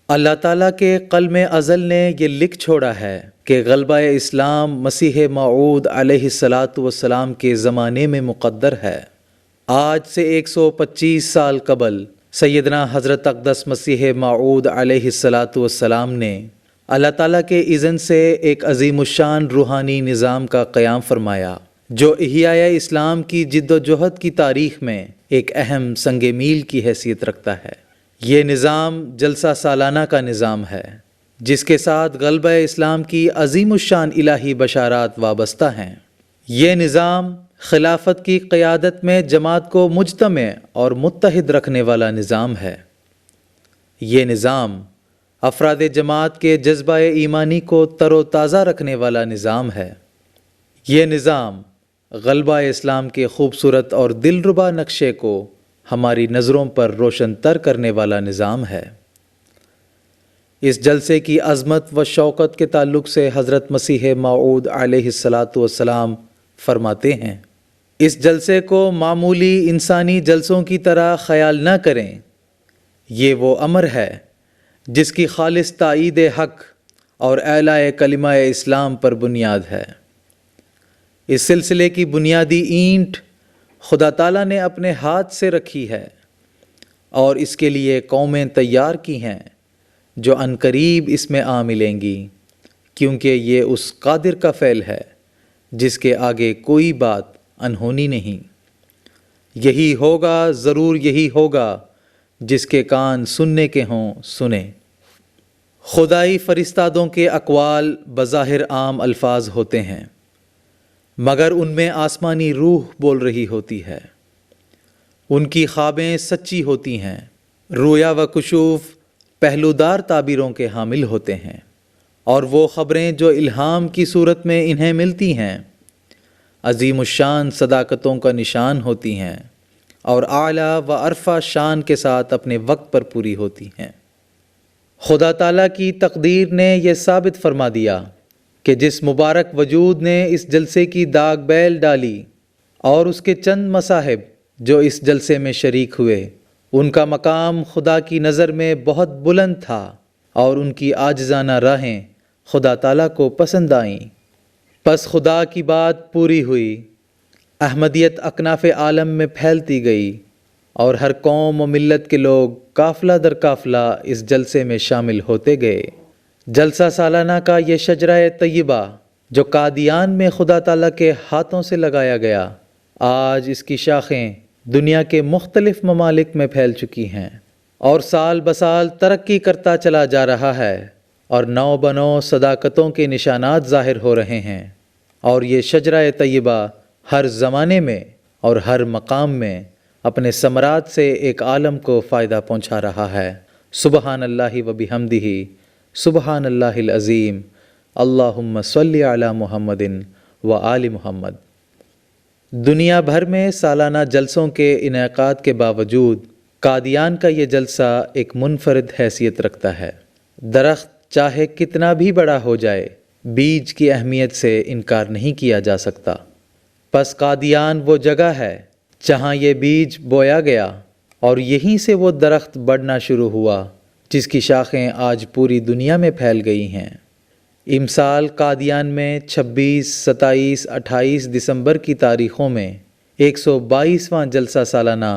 اللہ تعالیٰ کے قلم ازل نے یہ لکھ چھوڑا ہے کہ غلبہ اسلام مسیح موعود علیہ الصلاۃ والسلام کے زمانے میں مقدر ہے۔ آج سے 125 سال قبل سیدنا حضرت اقدس مسیح موعود علیہ الصلاۃ والسلام نے اللہ تعالیٰ کے اذن سے ایک عظیم الشان روحانی نظام کا قیام فرمایا جو احیاء اسلام کی جد و جہد کی تاریخ میں ایک اہم سنگ میل کی حیثیت رکھتا ہے۔ یہ نظام جلسہ سالانہ کا نظام ہے جس کے ساتھ غلبہ اسلام کی عظیم الشان الہی بشارات وابستہ ہیں۔ یہ نظام خلافت کی قیادت میں جماعت کو مجتمع اور متحد رکھنے والا نظام ہے۔ یہ نظام افراد جماعت کے جذبہ ایمانی کو تر و تازہ رکھنے والا نظام ہے۔ یہ نظام غلبہ اسلام کے خوبصورت اور دلربا نقشے کو ہماری نظروں پر روشن تر کرنے والا نظام ہے۔ اس جلسے کی عظمت و شوکت کے تعلق سے حضرت مسیح موعود علیہ الصلاۃ والسلام فرماتے ہیں، اس جلسے کو معمولی انسانی جلسوں کی طرح خیال نہ کریں، یہ وہ امر ہے جس کی خالص تائید حق اور اعلاء کلمہ اسلام پر بنیاد ہے۔ اس سلسلے کی بنیادی اینٹ خدا تعالیٰ نے اپنے ہاتھ سے رکھی ہے اور اس کے لیے قومیں تیار کی ہیں جو عنقریب اس میں آ ملیں گی، کیونکہ یہ اس قادر کا فعل ہے جس کے آگے کوئی بات انہونی نہیں۔ یہی ہوگا، ضرور یہی ہوگا، جس کے کان سننے کے ہوں سنیں۔ خدائی فرستادوں کے اقوال بظاہر عام الفاظ ہوتے ہیں، مگر ان میں آسمانی روح بول رہی ہوتی ہے۔ ان کی خوابیں سچی ہوتی ہیں، رویا و کشوف پہلودار تعبیروں کے حامل ہوتے ہیں، اور وہ خبریں جو الہام کی صورت میں انہیں ملتی ہیں عظیم الشان صداقتوں کا نشان ہوتی ہیں اور اعلیٰ و عرفہ شان کے ساتھ اپنے وقت پر پوری ہوتی ہیں۔ خدا تعالیٰ کی تقدیر نے یہ ثابت فرما دیا کہ جس مبارک وجود نے اس جلسے کی داغ بیل ڈالی اور اس کے چند مصاحب جو اس جلسے میں شریک ہوئے، ان کا مقام خدا کی نظر میں بہت بلند تھا اور ان کی عاجزانہ راہیں خدا تعالیٰ کو پسند آئیں۔ پس خدا کی بات پوری ہوئی، احمدیت اکناف عالم میں پھیلتی گئی اور ہر قوم و ملت کے لوگ قافلہ در قافلہ اس جلسے میں شامل ہوتے گئے۔ جلسہ سالانہ کا یہ شجرہ طیبہ جو قادیان میں خدا تعالیٰ کے ہاتھوں سے لگایا گیا، آج اس کی شاخیں دنیا کے مختلف ممالک میں پھیل چکی ہیں اور سال بسال ترقی کرتا چلا جا رہا ہے، اور نو بنو صداقتوں کے نشانات ظاہر ہو رہے ہیں، اور یہ شجرہ طیبہ ہر زمانے میں اور ہر مقام میں اپنے ثمرات سے ایک عالم کو فائدہ پہنچا رہا ہے۔ سبحان اللہ و بحمدہ، سبحان اللہ العظیم، اللہم صلی علی محمد و آل محمد۔ دنیا بھر میں سالانہ جلسوں کے انعقاد کے باوجود قادیان کا یہ جلسہ ایک منفرد حیثیت رکھتا ہے۔ درخت چاہے کتنا بھی بڑا ہو جائے، بیج کی اہمیت سے انکار نہیں کیا جا سکتا۔ پس قادیان وہ جگہ ہے جہاں یہ بیج بویا گیا اور یہیں سے وہ درخت بڑھنا شروع ہوا جس کی شاخیں آج پوری دنیا میں پھیل گئی ہیں۔ امسال قادیان میں 26، 27، 28 دسمبر کی تاریخوں میں 122واں جلسہ سالانہ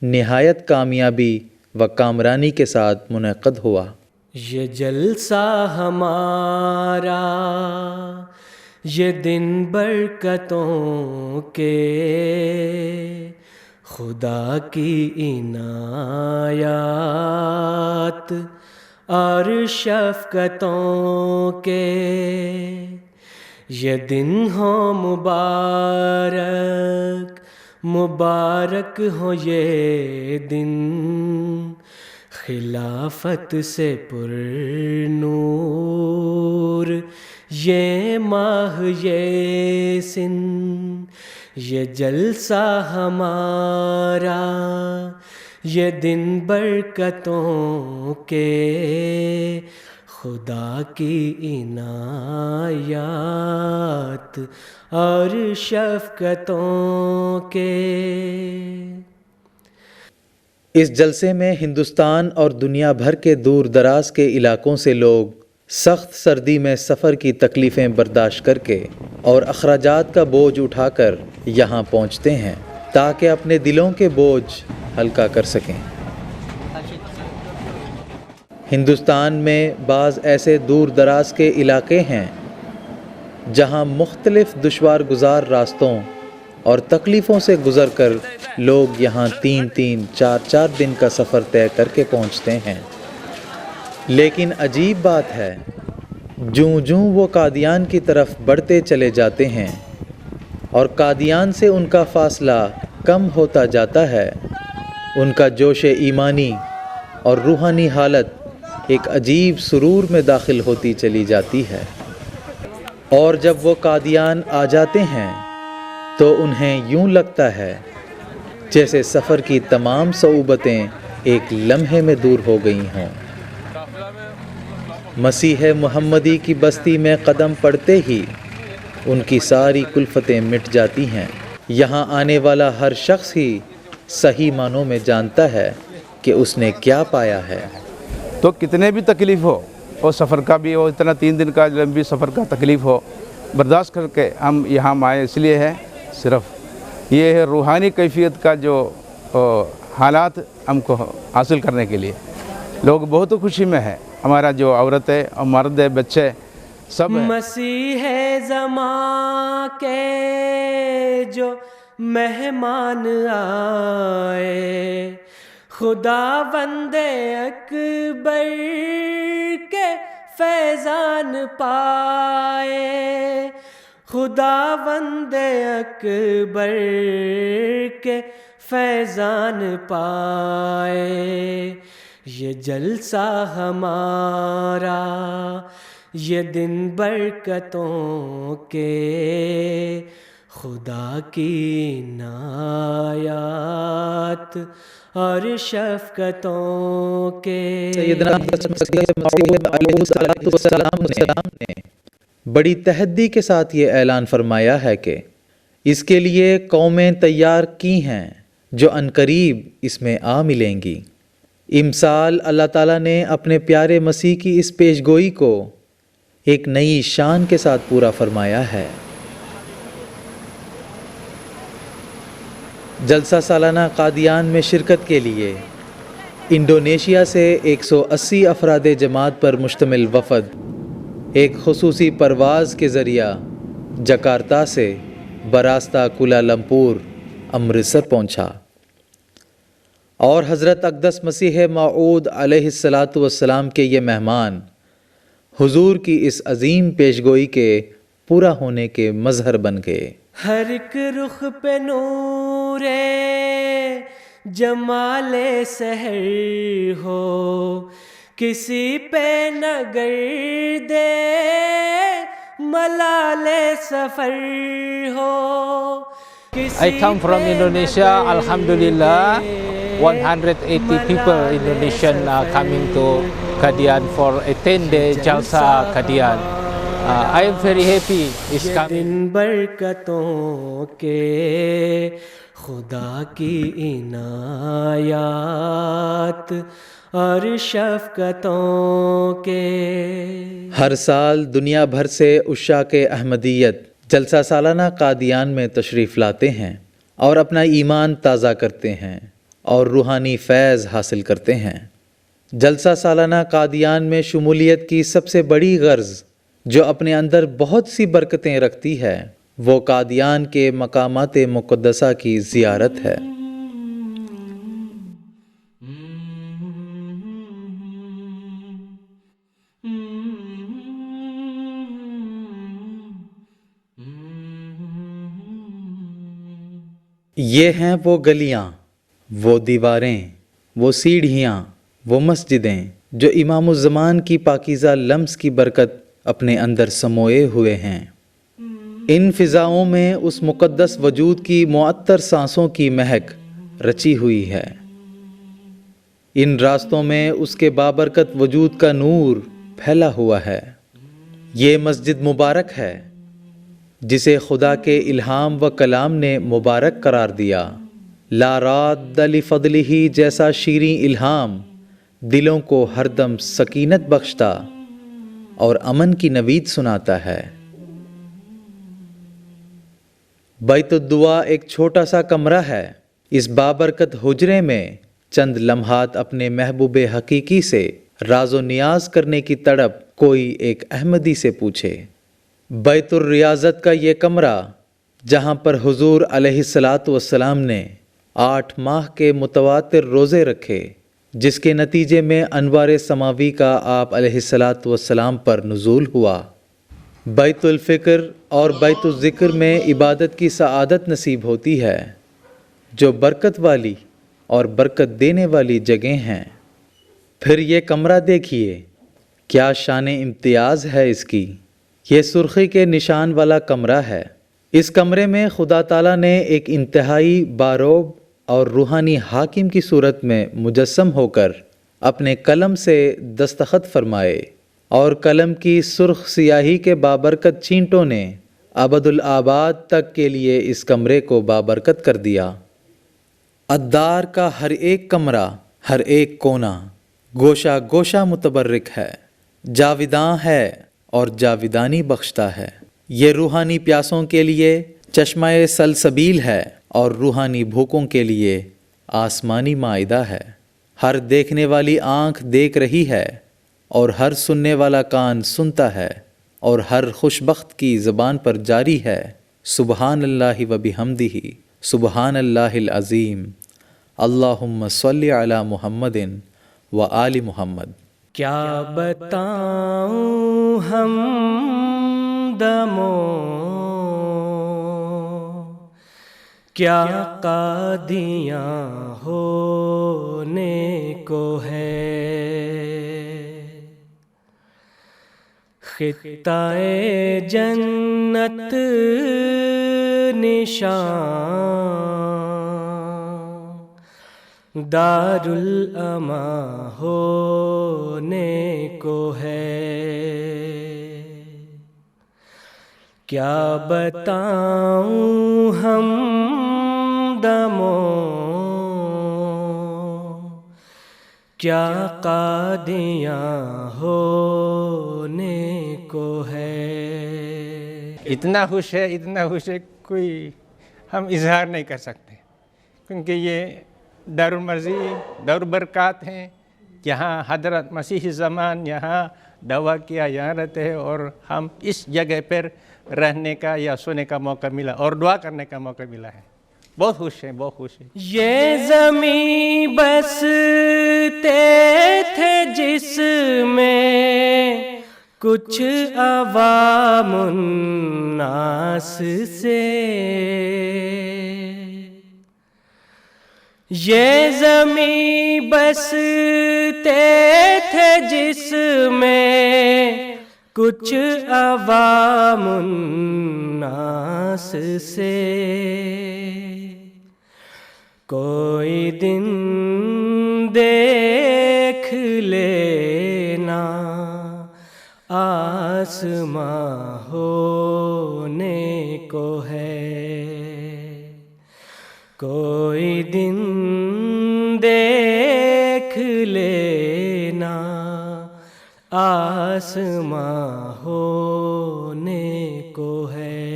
نہایت کامیابی و کامرانی کے ساتھ منعقد ہوا۔ یہ جلسہ ہمارا، یہ دن برکتوں کے، خدا کی عنایات اور شفقتوں کے، یہ دن ہو مبارک، مبارک ہو یہ دن، خلافت سے پر نور یہ ماہ یہ سن، یہ جلسہ ہمارا، یہ دن برکتوں کے، خدا کی عنایات اور شفقتوں کے۔ اس جلسے میں ہندوستان اور دنیا بھر کے دور دراز کے علاقوں سے لوگ سخت سردی میں سفر کی تکلیفیں برداشت کر کے اور اخراجات کا بوجھ اٹھا کر یہاں پہنچتے ہیں تاکہ اپنے دلوں کے بوجھ ہلکا کر سکیں۔ ہندوستان میں بعض ایسے دور دراز کے علاقے ہیں جہاں مختلف دشوار گزار راستوں اور تکلیفوں سے گزر کر لوگ یہاں 3-4 دن کا سفر طے کر کے پہنچتے ہیں، لیکن عجیب بات ہے، جوں وہ قادیان کی طرف بڑھتے چلے جاتے ہیں اور قادیان سے ان کا فاصلہ کم ہوتا جاتا ہے، ان کا جوش ایمانی اور روحانی حالت ایک عجیب سرور میں داخل ہوتی چلی جاتی ہے، اور جب وہ قادیان آ جاتے ہیں تو انہیں یوں لگتا ہے جیسے سفر کی تمام صعوبتیں ایک لمحے میں دور ہو گئی ہوں۔ مسیح محمدی کی بستی میں قدم پڑتے ہی ان کی ساری کلفتیں مٹ جاتی ہیں۔ یہاں آنے والا ہر شخص ہی صحیح معنوں میں جانتا ہے کہ اس نے کیا پایا ہے۔ تو کتنے بھی تکلیف ہو، اور سفر کا بھی ہو، اتنا 3 دن کا لمبی سفر کا تکلیف ہو، برداشت کر کے ہم یہاں آئے اس لیے ہے، صرف یہ ہے روحانی کیفیت کا جو حالات ہم کو حاصل کرنے کے لیے۔ لوگ بہت خوشی میں ہیں، ہمارا جو عورتیں اور مرد بچے سب ہیں۔ مسیح زماں کے جو مہمان آئے، خداوند اکبر کے فیضان پائے، خداوند اکبر کے فیضان پائے۔ یہ جلسہ ہمارا، یہ دن برکتوں کے، خدا کی عنایات اور شفقتوں کے۔ سیدنا مسیح السلام نے بڑی تحدی کے ساتھ یہ اعلان فرمایا ہے کہ اس کے لیے قومیں تیار کی ہیں جو عنقریب اس میں آ ملیں گی۔ امسال اللہ تعالیٰ نے اپنے پیارے مسیح کی اس پیشگوئی کو ایک نئی شان کے ساتھ پورا فرمایا ہے۔ جلسہ سالانہ قادیان میں شرکت کے لیے انڈونیشیا سے 180 افراد جماعت پر مشتمل وفد ایک خصوصی پرواز کے ذریعہ جکارتا سے براستہ کوالالمپور امرتسر پہنچا، اور حضرت اقدس مسیح موعود علیہ السلام کے یہ مہمان حضور کی اس عظیم پیشگوئی کے پورا ہونے کے مظہر بن گئے۔ ہر ایک رخ پہ نور جمال سحر ہو، کسی پہ نہ گرد ملال سفر ہو۔ I come from Indonesia, Alhamdulillah. 180 people Indonesian are coming to Qadian for a 10-day Jalsa Qadian. I am very happy. It's یہ coming. دن برکتوں کے، خدا کی عنایات اور شفقتوں کے۔ ہر سال دنیا بھر سے عشاق احمدیت جلسہ سالانہ قادیان میں تشریف لاتے ہیں اور اپنا ایمان تازہ کرتے ہیں اور روحانی فیض حاصل کرتے ہیں۔ جلسہ سالانہ قادیان میں شمولیت کی سب سے بڑی غرض جو اپنے اندر بہت سی برکتیں رکھتی ہے، وہ قادیان کے مقامات مقدسہ کی زیارت ہے۔ یہ ہیں وہ گلیاں، وہ دیواریں، وہ سیڑھیاں، وہ مسجدیں جو امام الزمان کی پاکیزہ لمس کی برکت اپنے اندر سموئے ہوئے ہیں۔ ان فضاؤں میں اس مقدس وجود کی معطر سانسوں کی مہک رچی ہوئی ہے۔ ان راستوں میں اس کے بابرکت وجود کا نور پھیلا ہوا ہے۔ یہ مسجد مبارک ہے جسے خدا کے الہام و کلام نے مبارک قرار دیا، لا راد لفضلہ جیسا شیریں الہام دلوں کو ہر دم سکینت بخشتا اور امن کی نوید سناتا ہے۔ بیت الدعا ایک چھوٹا سا کمرہ ہے۔ اس بابرکت حجرے میں چند لمحات اپنے محبوب حقیقی سے راز و نیاز کرنے کی تڑپ کوئی ایک احمدی سے پوچھے۔ بیت الریاضت کا یہ کمرہ جہاں پر حضور علیہ الصلاۃ والسلام نے 8 ماہ کے متواتر روزے رکھے، جس کے نتیجے میں انوار سماوی کا آپ علیہ الصلاۃ والسلام پر نزول ہوا۔ بیت الفکر اور بیت الذکر میں عبادت کی سعادت نصیب ہوتی ہے، جو برکت والی اور برکت دینے والی جگہیں ہیں۔ پھر یہ کمرہ دیکھیے، کیا شان امتیاز ہے اس کی۔ یہ سرخی کے نشان والا کمرہ ہے۔ اس کمرے میں خدا تعالیٰ نے ایک انتہائی باروب اور روحانی حاکم کی صورت میں مجسم ہو کر اپنے قلم سے دستخط فرمائے، اور قلم کی سرخ سیاہی کے بابرکت چھینٹوں نے ابد الآباد تک کے لیے اس کمرے کو بابرکت کر دیا۔ الدار کا ہر ایک کمرہ، ہر ایک کونا، گوشہ گوشہ متبرک ہے، جاویداں ہے اور جاویدانی بخشتا ہے۔ یہ روحانی پیاسوں کے لیے چشمہ سلسبیل ہے اور روحانی بھوکوں کے لیے آسمانی مائدہ ہے۔ ہر دیکھنے والی آنکھ دیکھ رہی ہے اور ہر سننے والا کان سنتا ہے، اور ہر خوشبخت کی زبان پر جاری ہے سبحان اللہ و بحمدہ سبحان اللہ العظیم، اللہم صلی علی محمد و آل محمد۔ کیا بتاؤں ہم دمو کیا قادیاں ہونے کو ہے، خطہ جنت نشان دار الامان ہونے کو ہے۔ کیا بتاؤں ہم دمو کیا قادیاں ہونے کو ہے۔ اتنا خوش ہے کوئی ہم اظہار نہیں کر سکتے، کیونکہ یہ دار المرضی دار برکات ہیں، جہاں حضرت مسیح زمان یہاں دعا کیا یہاں رہتے ہیں، اور ہم اس جگہ پر رہنے کا یا سونے کا موقع ملا اور دعا کرنے کا موقع ملا ہے۔ بہت خوش ہیں، بہت خوش ہیں۔ یہ زمین بستے تھے جس میں کچھ عوام الناس سے، یہ زمین بستے تھے جس میں کچھ عوام الناس سے، کوئی دن دیکھ لینا آسماں ہونے کو ہے، کوئی دن دیکھ لینا آسماں ہونے کو ہے۔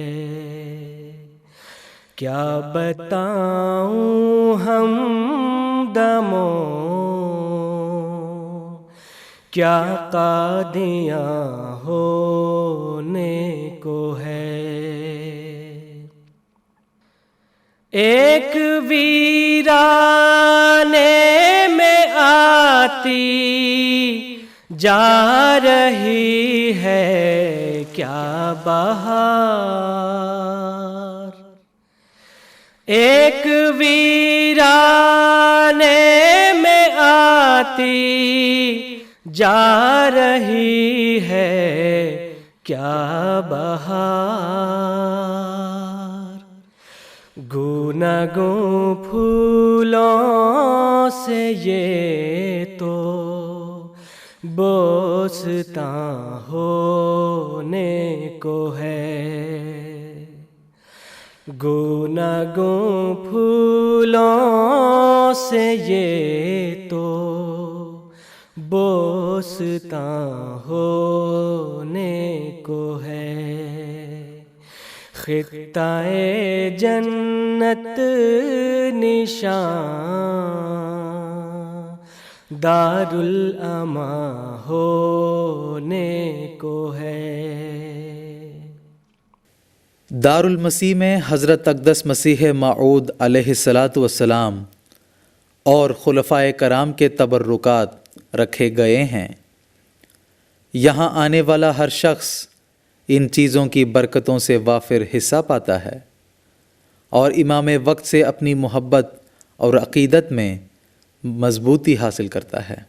کیا بتاؤں ہم دمو کیا قادیاں ہونے کو ہے۔ ایک ویرانے میں آتی جا رہی ہے کیا بہار، ایک ویرانے میں آتی جا رہی ہے کیا بہار، گوناگوں پھولوں سے یہ تو بوستاں ہونے کو ہے، گوناگوں پھولوں سے یہ تو بوستاں ہونے کو ہے، خطۂ جنت نشان دارالاماں ہونے کو ہے۔ دارالمسیح میں حضرت اقدس مسیح موعود علیہ الصلاۃ والسلام اور خلفائے کرام کے تبرکات رکھے گئے ہیں۔ یہاں آنے والا ہر شخص ان چیزوں کی برکتوں سے وافر حصہ پاتا ہے اور امام وقت سے اپنی محبت اور عقیدت میں مضبوطی حاصل کرتا ہے۔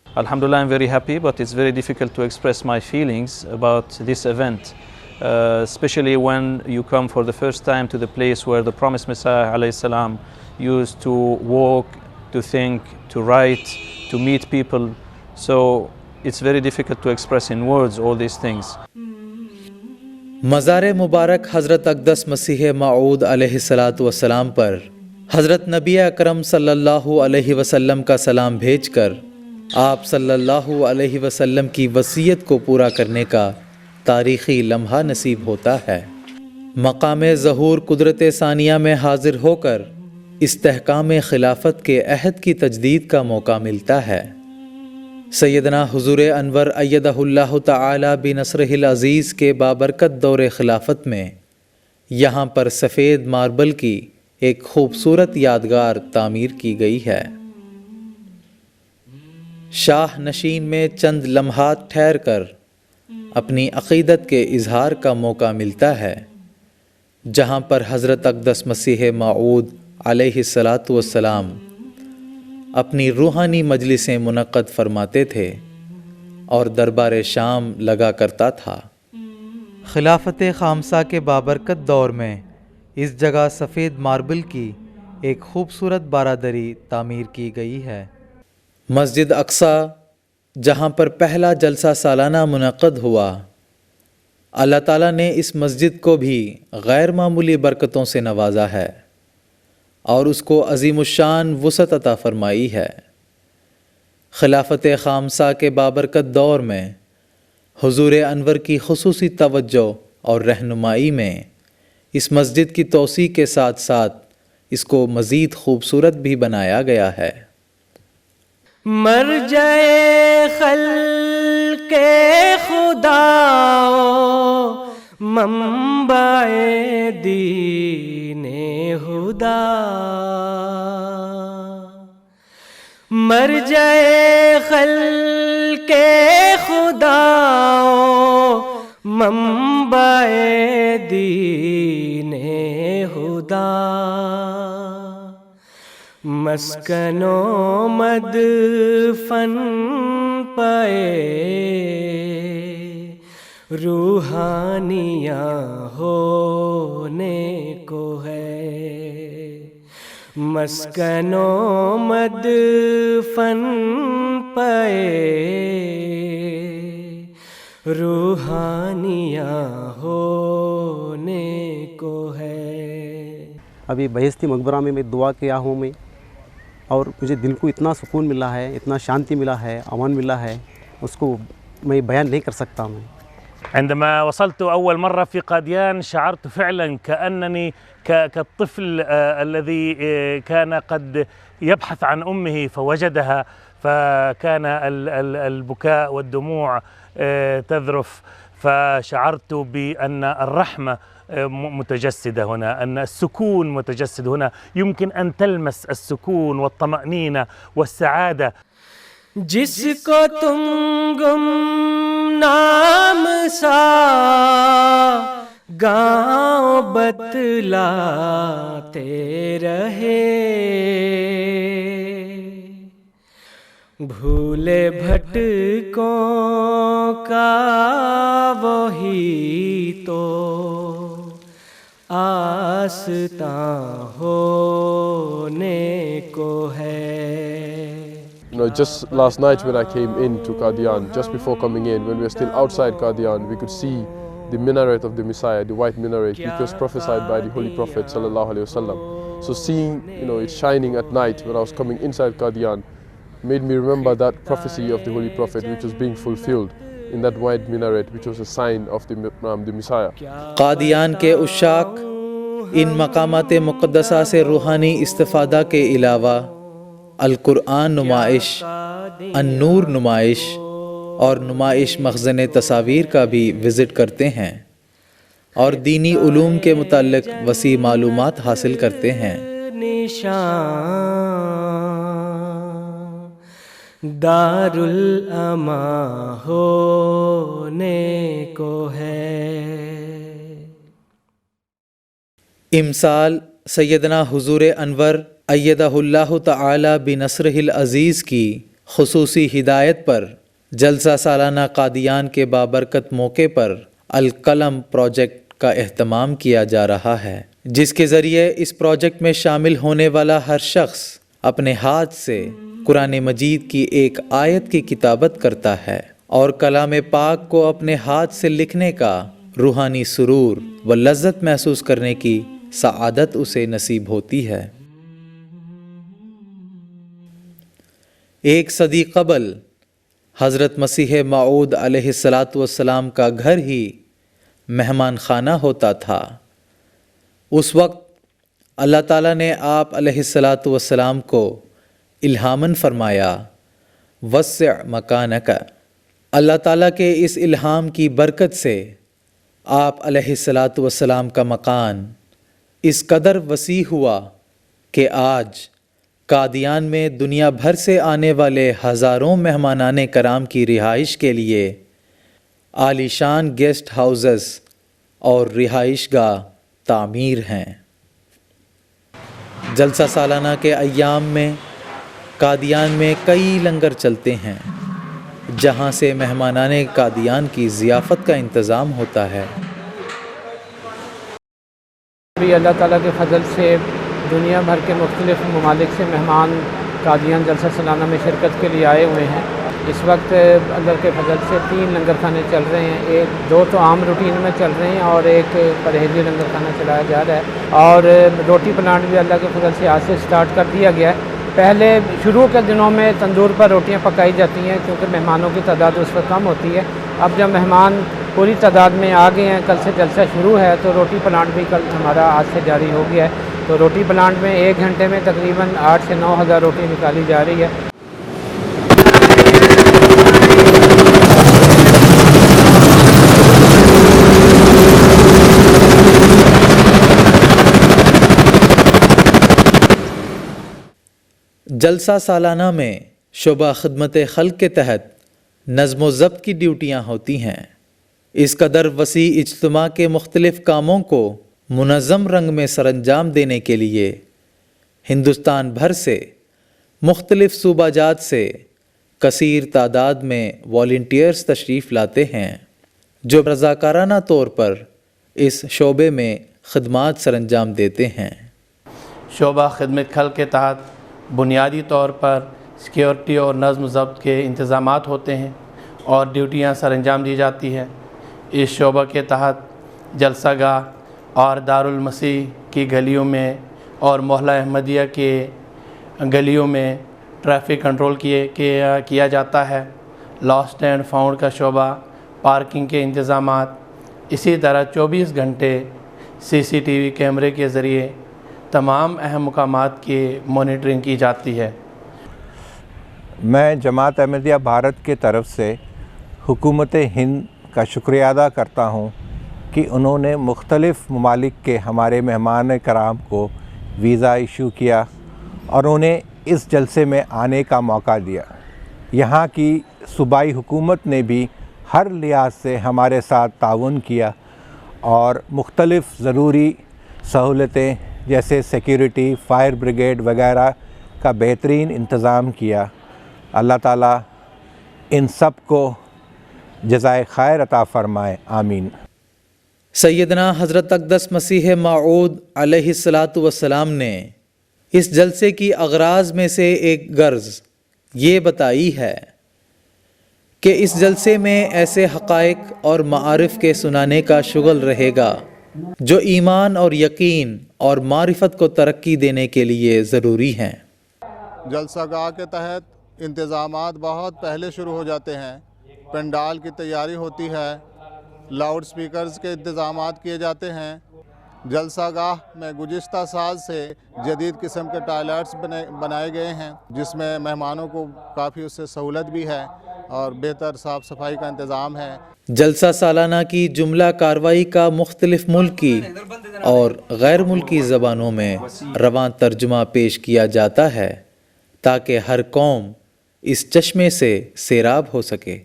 Alhamdulillah, I'm very happy, but it's very difficult to express my feelings about this event, especially when you come for the first time to the place where the promised Messiah alayhi salam used to walk, to think, to write, to meet people. So it's very difficult to express in words all these things. مزار مبارک حضرت اقدس مسیح موعود علیہ الصلاۃ والسلام پر حضرت نبی اکرم صلی اللہ علیہ وسلم کا سلام بھیج کر آپ صلی اللہ علیہ وسلم کی وصیت کو پورا کرنے کا تاریخی لمحہ نصیب ہوتا ہے۔ مقام ظہور قدرت ثانیہ میں حاضر ہو کر استحکام خلافت کے عہد کی تجدید کا موقع ملتا ہے۔ سیدنا حضور انور ایدہ اللہ تعالی بنصرہ العزیز کے بابرکت دور خلافت میں یہاں پر سفید ماربل کی ایک خوبصورت یادگار تعمیر کی گئی ہے۔ شاہ نشین میں چند لمحات ٹھہر کر اپنی عقیدت کے اظہار کا موقع ملتا ہے، جہاں پر حضرت اقدس مسیح موعود علیہ الصلاۃ والسلام اپنی روحانی مجلسیں منعقد فرماتے تھے اور دربار شام لگا کرتا تھا۔ خلافت خامسہ کے بابرکت دور میں اس جگہ سفید ماربل کی ایک خوبصورت بارادری تعمیر کی گئی ہے۔ مسجد اقصیٰ جہاں پر پہلا جلسہ سالانہ منعقد ہوا، اللہ تعالیٰ نے اس مسجد کو بھی غیر معمولی برکتوں سے نوازا ہے اور اس کو عظیم الشان وسعت عطا فرمائی ہے۔ خلافت خامسہ کے بابرکت دور میں حضور انور کی خصوصی توجہ اور رہنمائی میں اس مسجد کی توسیع کے ساتھ ساتھ اس کو مزید خوبصورت بھی بنایا گیا ہے۔ مرجع خلق خدا منبع دین خدا، مرجع خلق خدا منبع دین خدا، مسکن و مدفن پائے روحانیاں ہونے کو ہے، مسکن و مدفن پائے روحانیاں ہونے کو ہے۔ ابھی بہشتی مقبرہ میں دعا کیا ہوں میں، اور مجھے دل کو اتنا سکون ملا ہے، اتنا شانتی ملا ہے، امان ملا ہے، اس کو میں بیان نہیں کر سکتا ہوں۔ عندما وصلت أول مرة في قاديان شعرت فعلا كأنني كالطفل الذي كان قد يبحث عن أمه فوجدها، فكان البكاء والدموع تذرف، فشعرت بأن الرحمة متجسدة هنا، أن السكون متجسد هنا، يمكن أن تلمس السكون والطمأنينة والسعادة۔ جس کو تم گمنام سا گاؤں بتلاتے رہے، بھولے بھٹکوں کا وہی تو آستاں ہونے کو ہے۔ You know, just last night when I came into Qadian, just before coming in, when we were still outside Qadian, we could see the minaret of the Messiah, the white minaret, which was prophesied by the Holy Prophet sallallahu alaihi wasallam. So seeing, it shining at night when I was coming inside Qadian made me remember that prophecy of the Holy Prophet, which was being fulfilled in that white minaret, which was a sign of the Messiah. Qadian کے عشاق ان مقامات مقدسہ سے روحانی استفادہ کے علاوہ القرآن نمائش، النور نمائش اور نمائش مخزن تصاویر کا بھی وزٹ کرتے ہیں اور دینی علوم کے متعلق وسیع معلومات حاصل کرتے ہیں۔ دار الامان ہونے کو ہے۔ امسال سیدنا حضور انور ایدہ اللہ تعالی بنصرہ العزیز کی خصوصی ہدایت پر جلسہ سالانہ قادیان کے بابرکت موقع پر القلم پروجیکٹ کا اہتمام کیا جا رہا ہے، جس کے ذریعے اس پروجیکٹ میں شامل ہونے والا ہر شخص اپنے ہاتھ سے قرآن مجید کی ایک آیت کی کتابت کرتا ہے اور کلام پاک کو اپنے ہاتھ سے لکھنے کا روحانی سرور و لذت محسوس کرنے کی سعادت اسے نصیب ہوتی ہے۔ 1 صدی قبل حضرت مسیح موعود علیہ السلام کا گھر ہی مہمان خانہ ہوتا تھا۔ اس وقت اللہ تعالیٰ نے آپ علیہ السلام کو الہاماً فرمایا وسع مکانک۔ اللہ تعالیٰ کے اس الہام کی برکت سے آپ علیہ السلام کا مکان اس قدر وسیع ہوا کہ آج قادیان میں دنیا بھر سے آنے والے ہزاروں مہمانان کرام کی رہائش کے لیے عالی شان گیسٹ ہاؤسز اور رہائش گاہ تعمیر ہیں۔ جلسہ سالانہ کے ایام میں قادیان میں کئی لنگر چلتے ہیں جہاں سے مہمانان قادیان کی ضیافت کا انتظام ہوتا ہے۔ ابھی اللہ تعالیٰ کے فضل سے دنیا بھر کے مختلف ممالک سے مہمان قادیان جلسہ سالانہ میں شرکت کے لیے آئے ہوئے ہیں۔ اس وقت اللہ کے فضل سے 3 لنگر کھانے چل رہے ہیں، 2 تو عام روٹین میں چل رہے ہیں اور ایک پرہیزی لنگر کھانا چلایا جا رہا ہے، اور روٹی پلانٹ بھی اللہ کے فضل سے آج سے سٹارٹ کر دیا گیا ہے۔ پہلے شروع کے دنوں میں تندور پر روٹیاں پکائی جاتی ہیں کیونکہ مہمانوں کی تعداد اس وقت کم ہوتی ہے۔ اب جب مہمان پوری تعداد میں آ گئے ہیں، کل سے جلسہ شروع ہے، تو روٹی پلانٹ بھی کل ہمارا آج سے جاری ہو گیا ہے۔ تو روٹی پلانٹ میں 1 گھنٹے میں تقریباً 8 سے 9 ہزار روٹی نکالی جا رہی ہے۔ جلسہ سالانہ میں شعبہ خدمت خلق کے تحت نظم و ضبط کی ڈیوٹیاں ہوتی ہیں۔ اس قدر وسیع اجتماع کے مختلف کاموں کو منظم رنگ میں سر انجام دینے کے لیے ہندوستان بھر سے مختلف صوبہ جات سے کثیر تعداد میں والنٹیئرز تشریف لاتے ہیں جو رضاکارانہ طور پر اس شعبے میں خدمات سر انجام دیتے ہیں۔ شعبہ خدمت خلق کے تحت بنیادی طور پر سیکیورٹی اور نظم و ضبط کے انتظامات ہوتے ہیں اور ڈیوٹیاں سر انجام دی جاتی ہے۔ اس شعبہ کے تحت جلسہ گاہ اور دارالمسیح کی گلیوں میں اور محلہ احمدیہ کے گلیوں میں ٹریفک کنٹرول کیا جاتا ہے۔ لاسٹ اینڈ فاؤنڈ کا شعبہ، پارکنگ کے انتظامات، اسی طرح 24 گھنٹے CCTV کیمرے کے ذریعے تمام اہم مقامات کی مانیٹرنگ کی جاتی ہے۔ میں جماعت احمدیہ بھارت کے طرف سے حکومت ہند کا شکریہ ادا کرتا ہوں کہ انہوں نے مختلف ممالک کے ہمارے مہمان کرام کو ویزا ایشو کیا اور انہیں اس جلسے میں آنے کا موقع دیا۔ یہاں کی صوبائی حکومت نے بھی ہر لحاظ سے ہمارے ساتھ تعاون کیا اور مختلف ضروری سہولتیں جیسے سیکیورٹی، فائر بریگیڈ وغیرہ کا بہترین انتظام کیا۔ اللہ تعالیٰ ان سب کو جزائے خیر عطا فرمائے، آمین۔ سیدنا حضرت اقدس مسیح موعود علیہ السلام نے اس جلسے کی اغراض میں سے ایک غرض یہ بتائی ہے کہ اس جلسے میں ایسے حقائق اور معارف کے سنانے کا شغل رہے گا جو ایمان اور یقین اور معرفت کو ترقی دینے کے لیے ضروری ہیں۔ جلسہ گاہ کے تحت انتظامات بہت پہلے شروع ہو جاتے ہیں۔ پنڈال کی تیاری ہوتی ہے، لاؤڈ سپیکرز کے انتظامات کیے جاتے ہیں۔ جلسہ گاہ میں گزشتہ سال سے جدید قسم کے ٹوائلٹس بنائے گئے ہیں، جس میں مہمانوں کو کافی اس سے سہولت بھی ہے اور بہتر صاف صفائی کا انتظام ہے۔ جلسہ سالانہ کی جملہ کاروائی کا مختلف ملکی اور غیر ملکی زبانوں میں رواں ترجمہ پیش کیا جاتا ہے تاکہ ہر قوم اس چشمے سے سیراب ہو سکے۔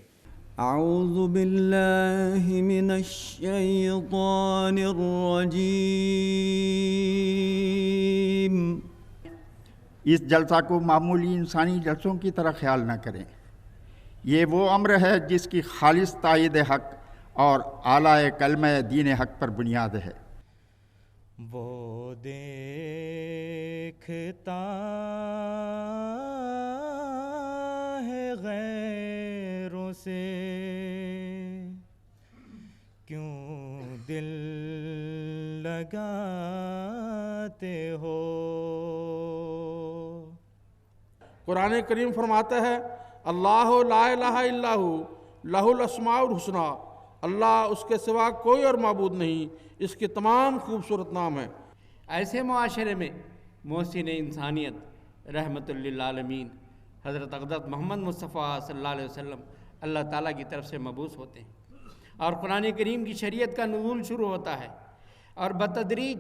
اعوذ باللہ من الشیطان الرجیم۔ اس جلسہ کو معمولی انسانی جلسوں کی طرح خیال نہ کریں۔ یہ وہ امر ہے جس کی خالص تائید حق اور اعلیٰ کلمہ دین حق پر بنیاد ہے۔ وہ دیکھتا ہے غیروں سے کیوں دل لگاتے ہو۔ قرآن کریم فرماتا ہے اللہ لا الہ الا ہو لہ الاسماء الحسنی، اللہ اس کے سوا کوئی اور معبود نہیں، اس کے تمام خوبصورت نام ہیں۔ ایسے معاشرے میں محسن انسانیت رحمت للعالمین حضرت اقدس محمد مصطفیٰ صلی اللہ علیہ وسلم اللہ تعالیٰ کی طرف سے مبعوث ہوتے ہیں اور قرآن کریم کی شریعت کا نزول شروع ہوتا ہے اور بتدریج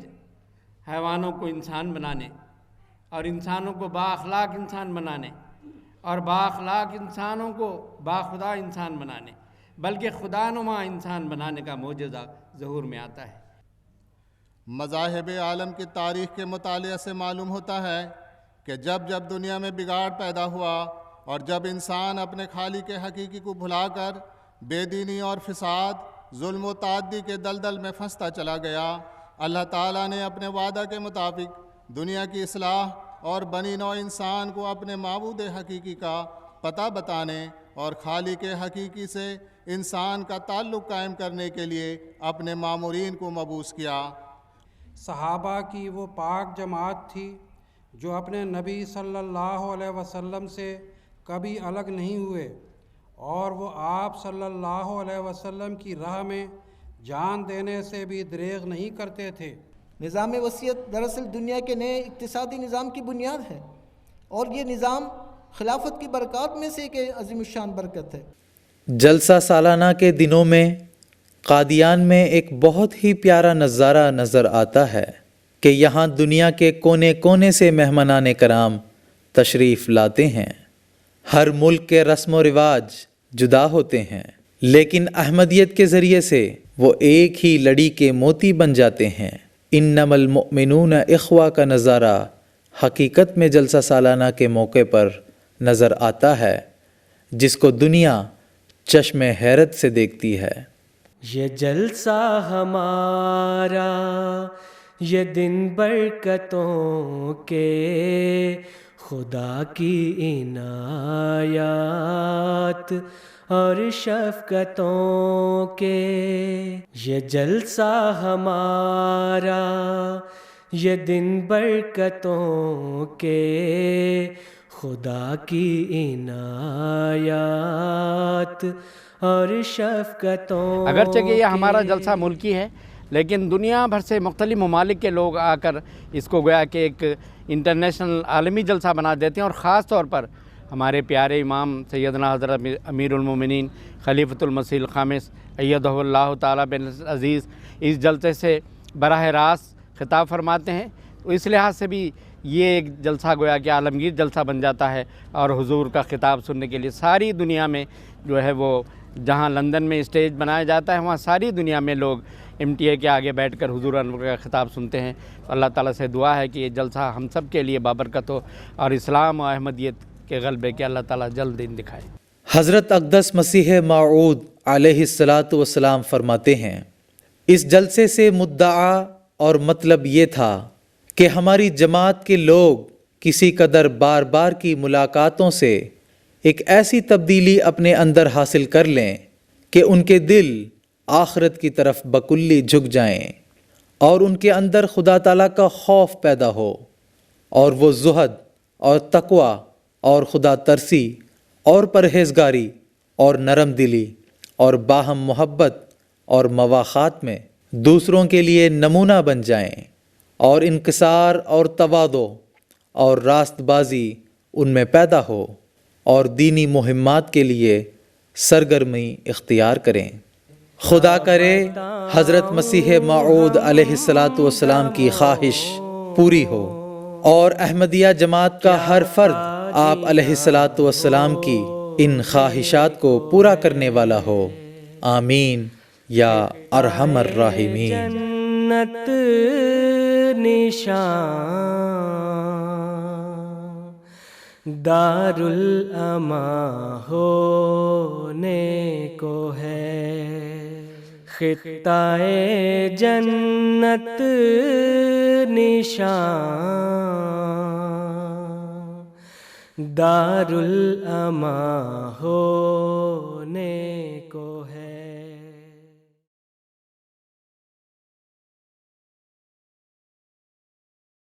حیوانوں کو انسان بنانے اور انسانوں کو با اخلاق انسان بنانے اور با اخلاق انسانوں کو با خدا انسان بنانے بلکہ خدا نما انسان بنانے کا معجزہ ظہور میں آتا ہے۔ مذاہب عالم کی تاریخ کے مطالعے سے معلوم ہوتا ہے کہ جب جب دنیا میں بگاڑ پیدا ہوا اور جب انسان اپنے خالق حقیقی کو بھلا کر بے دینی اور فساد، ظلم و تعدی کے دلدل میں پھنستا چلا گیا، اللہ تعالیٰ نے اپنے وعدہ کے مطابق دنیا کی اصلاح اور بنی نوع انسان کو اپنے معبود حقیقی کا پتہ بتانے اور خالق حقیقی سے انسان کا تعلق قائم کرنے کے لیے اپنے مامورین کو مبعوث کیا۔ صحابہ کی وہ پاک جماعت تھی جو اپنے نبی صلی اللہ علیہ وسلم سے کبھی الگ نہیں ہوئے اور وہ آپ صلی اللہ علیہ وسلم کی راہ میں جان دینے سے بھی دریغ نہیں کرتے تھے۔ نظام وصیت دراصل دنیا کے نئے اقتصادی نظام کی بنیاد ہے اور یہ نظام خلافت کی برکات میں سے ایک عظیم الشان برکت ہے۔ جلسہ سالانہ کے دنوں میں قادیان میں ایک بہت ہی پیارا نظارہ نظر آتا ہے کہ یہاں دنیا کے کونے کونے سے مہمانان کرام تشریف لاتے ہیں۔ ہر ملک کے رسم و رواج جدا ہوتے ہیں لیکن احمدیت کے ذریعے سے وہ ایک ہی لڑی کے موتی بن جاتے ہیں۔ انما المؤمنون اخوہ کا نظارہ حقیقت میں جلسہ سالانہ کے موقع پر نظر آتا ہے جس کو دنیا چشم حیرت سے دیکھتی ہے۔ یہ جلسہ ہمارا یہ دن برکتوں کے خدا کی عنایات اور شفقتوں کے، یہ جلسہ ہمارا یہ دن برکتوں کے خدا کی عنایات اور شفقتوں۔ اگرچہ کہ یہ ہمارا جلسہ ملکی ہے لیکن دنیا بھر سے مختلف ممالک کے لوگ آ کر اس کو گویا کہ ایک انٹرنیشنل عالمی جلسہ بنا دیتے ہیں، اور خاص طور پر ہمارے پیارے امام سیدنا حضرت امیر المومنین خلیفۃ المسیح الخامس ایدہ اللہ تعالیٰ بن عزیز اس جلسے سے براہ راست خطاب فرماتے ہیں، تو اس لحاظ سے بھی یہ ایک جلسہ گویا کہ عالمگیر جلسہ بن جاتا ہے، اور حضور کا خطاب سننے کے لیے ساری دنیا میں جو ہے وہ جہاں لندن میں اسٹیج بنایا جاتا ہے وہاں ساری دنیا میں لوگ MTA کے آگے بیٹھ کر حضور انور کا خطاب سنتے ہیں۔ تو اللہ تعالیٰ سے دعا ہے کہ یہ جلسہ ہم سب کے لیے بابرکت ہو اور اسلام و احمدیت کے غلبے کے اللہ تعالیٰ جلد دن دکھائے۔ حضرت اقدس مسیح موعود علیہ السلام فرماتے ہیں، اس جلسے سے مدعا اور مطلب یہ تھا کہ ہماری جماعت کے لوگ کسی قدر بار بار کی ملاقاتوں سے ایک ایسی تبدیلی اپنے اندر حاصل کر لیں کہ ان کے دل آخرت کی طرف بکلی جھک جائیں اور ان کے اندر خدا تعالیٰ کا خوف پیدا ہو، اور وہ زہد اور تقوی اور خدا ترسی اور پرہیزگاری اور نرم دلی اور باہم محبت اور مواخات میں دوسروں کے لیے نمونہ بن جائیں، اور انکسار اور تواضع اور راست بازی ان میں پیدا ہو، اور دینی مہمات کے لیے سرگرمی اختیار کریں۔ خدا کرے حضرت مسیح موعود علیہ السلام کی خواہش پوری ہو، اور احمدیہ جماعت کا ہر فرد آپ علیہ السلام کی ان خواہشات کو پورا کرنے والا ہو، آمین یا ارحم الراحمین۔ جنت نشان دار الامان ہونے کو ہے، خطہ جنت نشان دار الامان ہونے کو ہے۔